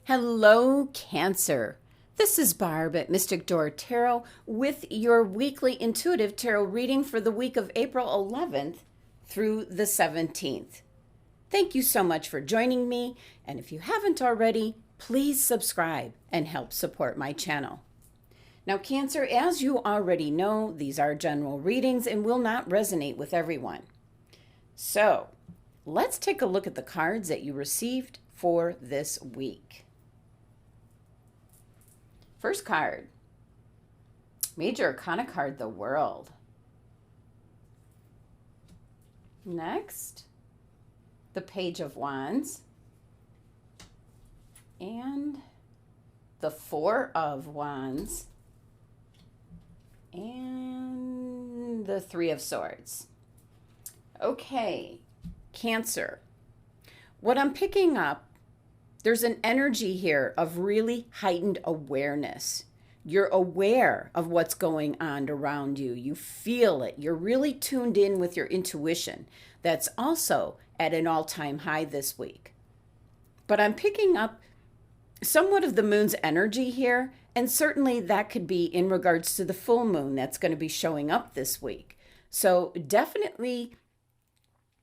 Hello, Cancer. This is Barb at Mystic Door Tarot with your weekly intuitive tarot reading for the week of April 11th through the 17th. Thank you so much for joining me, and if you haven't already, please subscribe and help support my channel. Now, Cancer, as you already know, these are general readings and will not resonate with everyone. So, let's take a look at the cards that you received for this week. First card, Major Arcana card, the World. Next, the Page of Wands. And the Four of Wands. And the Three of Swords. Okay, Cancer. What I'm picking up, there's an energy here of really heightened awareness. You're aware of what's going on around you. You feel it. You're really tuned in with your intuition. That's also at an all-time high this week. But I'm picking up somewhat of the moon's energy here, and certainly that could be in regards to the full moon that's going to be showing up this week. So definitely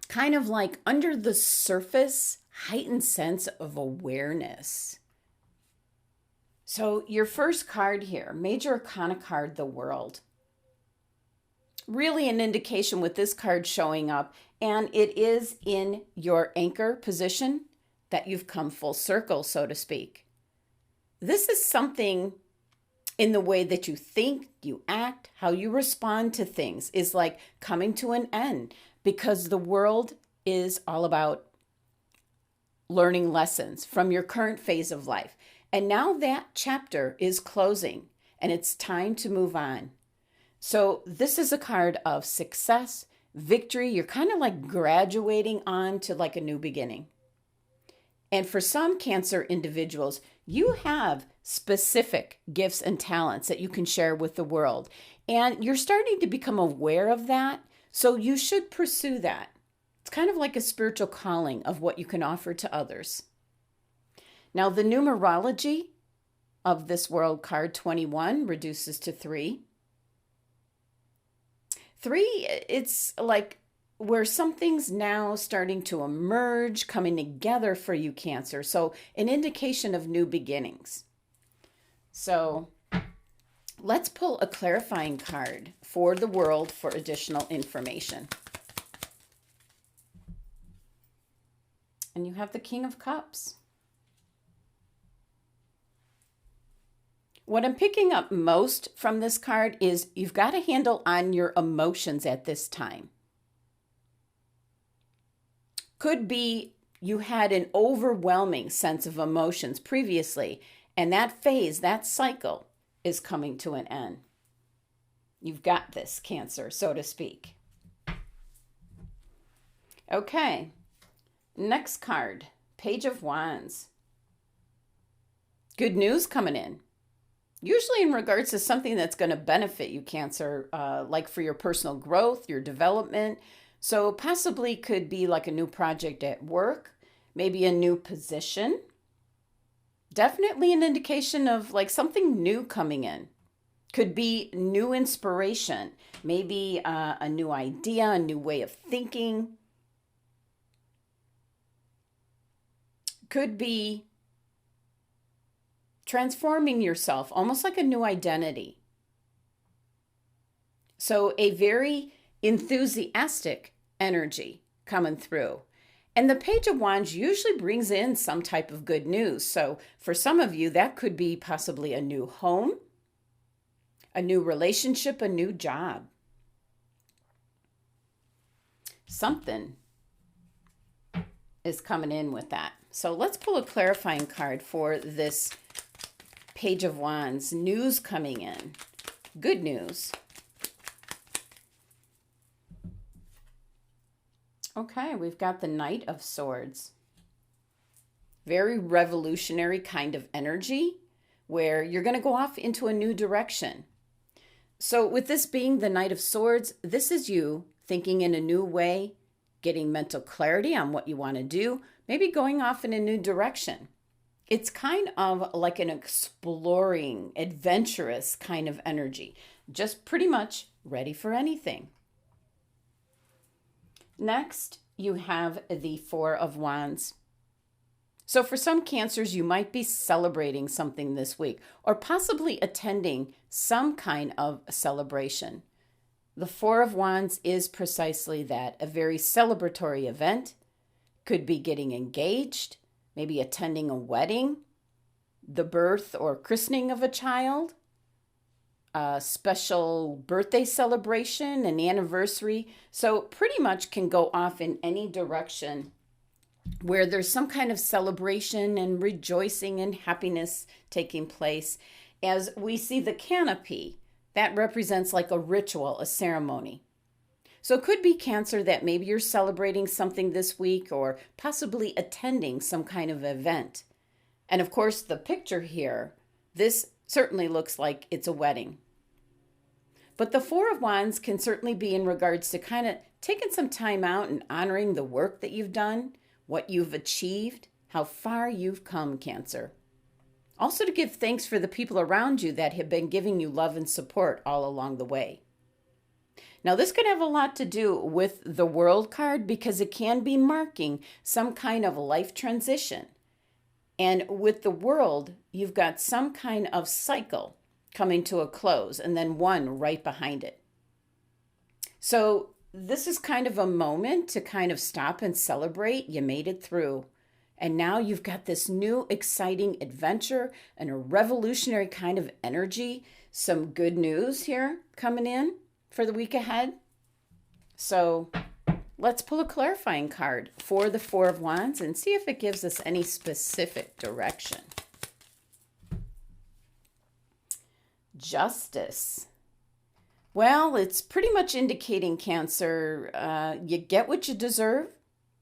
kind of like under the surface, heightened sense of awareness. So your first card here, Major Arcana card, the World. Really an indication with this card showing up, and it is in your anchor position that you've come full circle, so to speak. This is something in the way that you think, you act, how you respond to things is like coming to an end, because the world is all about learning lessons from your current phase of life. And now that chapter is closing and it's time to move on. So this is a card of success, victory. You're kind of like graduating on to like a new beginning. And for some Cancer individuals, you have specific gifts and talents that you can share with the world. And you're starting to become aware of that. So you should pursue that. It's kind of like a spiritual calling of what you can offer to others. Now, the numerology of this World card, 21, reduces to 3. 3, it's like where something's now starting to emerge, coming together for you, Cancer. So an indication of new beginnings. So let's pull a clarifying card for the World for additional information. And you have the King of Cups. What I'm picking up most from this card is you've got a handle on your emotions at this time. Could be you had an overwhelming sense of emotions previously, and that phase, that cycle, is coming to an end. You've got this, Cancer, so to speak. Okay. Next card, Page of Wands. Good news coming in. Usually in regards to something that's going to benefit you, Cancer, like for your personal growth, your development. So possibly could be like a new project at work, maybe a new position. Definitely an indication of like something new coming in. Could be new inspiration, maybe a new idea, a new way of thinking. Could be transforming yourself, almost like a new identity. So a very enthusiastic energy coming through. And the Page of Wands usually brings in some type of good news. So for some of you, that could be possibly a new home, a new relationship, a new job. Something is coming in with that. So let's pull a clarifying card for this Page of Wands. News coming in. Good news. Okay, we've got the Knight of Swords. Very revolutionary kind of energy where you're going to go off into a new direction. So with this being the Knight of Swords, this is you thinking in a new way, getting mental clarity on what you want to do, maybe going off in a new direction. It's kind of like an exploring, adventurous kind of energy, just pretty much ready for anything. Next, you have the Four of Wands. So for some Cancers, you might be celebrating something this week or possibly attending some kind of celebration. The Four of Wands is precisely that, a very celebratory event. Could be getting engaged, maybe attending a wedding, the birth or christening of a child, a special birthday celebration, an anniversary. So pretty much can go off in any direction where there's some kind of celebration and rejoicing and happiness taking place. As we see the canopy, that represents like a ritual, a ceremony. So it could be Cancer that maybe you're celebrating something this week or possibly attending some kind of event. And of course, the picture here, this certainly looks like it's a wedding. But the Four of Wands can certainly be in regards to kind of taking some time out and honoring the work that you've done, what you've achieved, how far you've come, Cancer. Also to give thanks for the people around you that have been giving you love and support all along the way. Now, this could have a lot to do with the World card because it can be marking some kind of life transition. And with the World, you've got some kind of cycle coming to a close and then one right behind it. So this is kind of a moment to kind of stop and celebrate. You made it through. And now you've got this new exciting adventure and a revolutionary kind of energy. Some good news here coming in for the week ahead. So let's pull a clarifying card for the Four of Wands and see if it gives us any specific direction. Justice. Well, it's pretty much indicating, Cancer, you get what you deserve.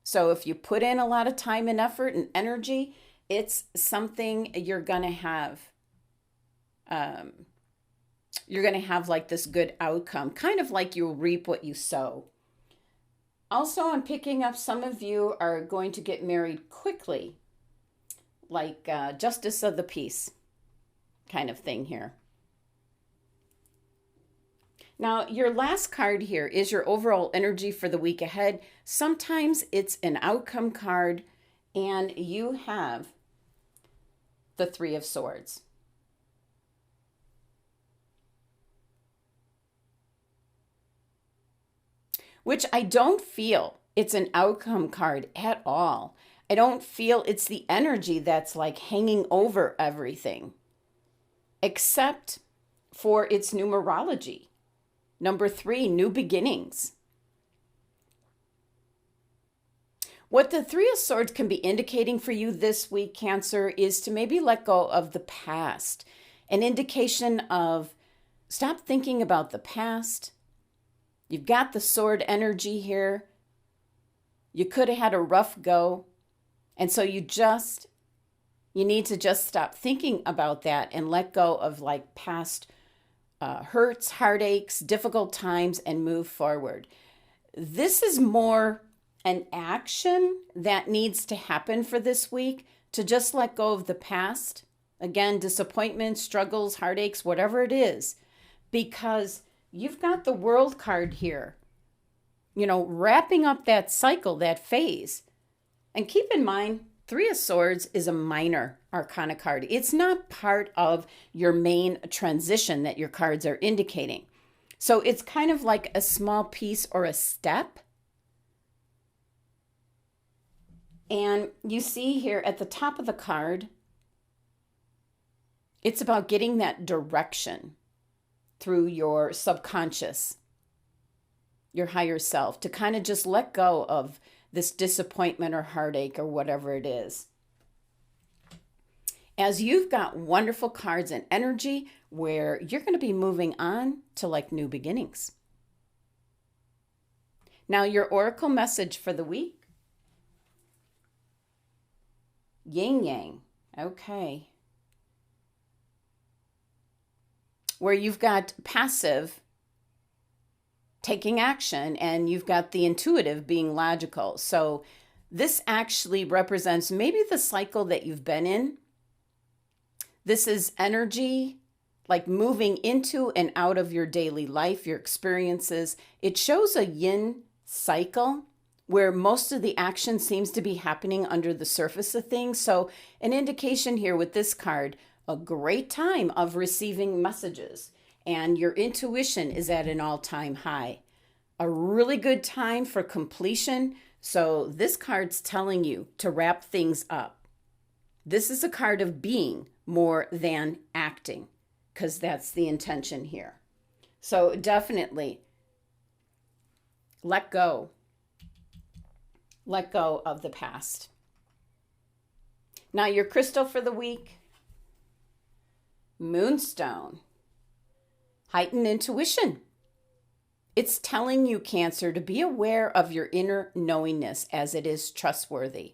So if you put in a lot of time and effort and energy, it's something you're going to have. You're going to have like this good outcome, kind of like you'll reap what you sow. Also, I'm picking up some of you are going to get married quickly, like Justice of the Peace kind of thing here. Now, your last card here is your overall energy for the week ahead. Sometimes it's an outcome card, and you have the Three of Swords. Which I don't feel it's an outcome card at all. I don't feel it's the energy that's like hanging over everything, except for its numerology. Number 3, new beginnings. What the Three of Swords can be indicating for you this week, Cancer, is to maybe let go of the past. An indication of stop thinking about the past. You've got the sword energy here. You could have had a rough go. And so you need to just stop thinking about that and let go of like past hurts, heartaches, difficult times, and move forward. This is more an action that needs to happen for this week to just let go of the past. Again, disappointments, struggles, heartaches, whatever it is, because you've got the World card here, wrapping up that cycle, that phase. And keep in mind, Three of Swords is a minor arcana card. It's not part of your main transition that your cards are indicating. So it's kind of like a small piece or a step. And you see here at the top of the card, it's about getting that direction through your subconscious, your higher self, to kind of just let go of this disappointment or heartache or whatever it is. As you've got wonderful cards and energy where you're going to be moving on to like new beginnings. Now, your oracle message for the week. Yin Yang. Okay. Where you've got passive taking action, and you've got the intuitive being logical. So this actually represents maybe the cycle that you've been in This is energy, like moving into and out of your daily life, your experiences. It shows a yin cycle where most of the action seems to be happening under the surface of things. So an indication here with this card, a great time of receiving messages, and your intuition is at an all-time high. A really good time for completion. So this card's telling you to wrap things up. This is a card of being more than acting, because that's the intention here. So definitely let go. Let go of the past. Now your crystal for the week, Moonstone. Heightened intuition. It's telling you, Cancer, to be aware of your inner knowingness as it is trustworthy.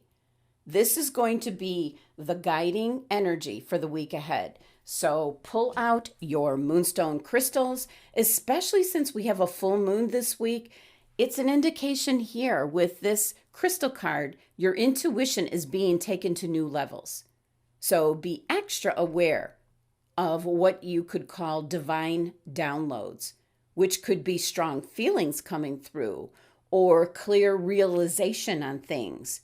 This is going to be the guiding energy for the week ahead. So pull out your moonstone crystals, especially since we have a full moon this week. It's an indication here with this crystal card, your intuition is being taken to new levels. So be extra aware of what you could call divine downloads, which could be strong feelings coming through or clear realization on things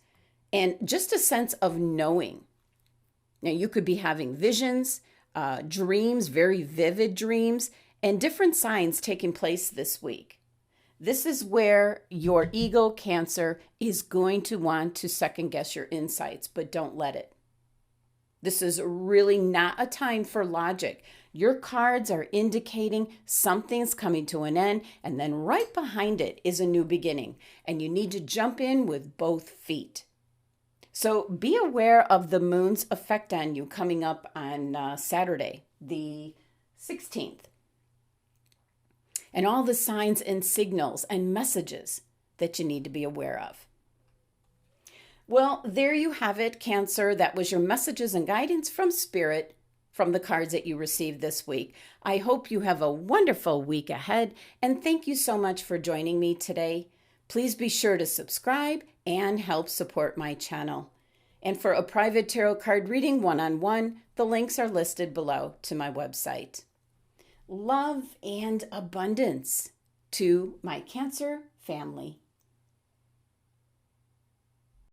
and just a sense of knowing. Now, you could be having visions, dreams, very vivid dreams, and different signs taking place this week. This is where your ego, Cancer, is going to want to second guess your insights, but don't let it. This is really not a time for logic. Your cards are indicating something's coming to an end, and then right behind it is a new beginning, and you need to jump in with both feet. So be aware of the moon's effect on you coming up on Saturday, the 16th. And all the signs and signals and messages that you need to be aware of. Well, there you have it, Cancer. That was your messages and guidance from Spirit from the cards that you received this week. I hope you have a wonderful week ahead, and thank you so much for joining me today. Please be sure to subscribe and help support my channel. And for a private tarot card reading one-on-one, the links are listed below to my website. Love and abundance to my Cancer family.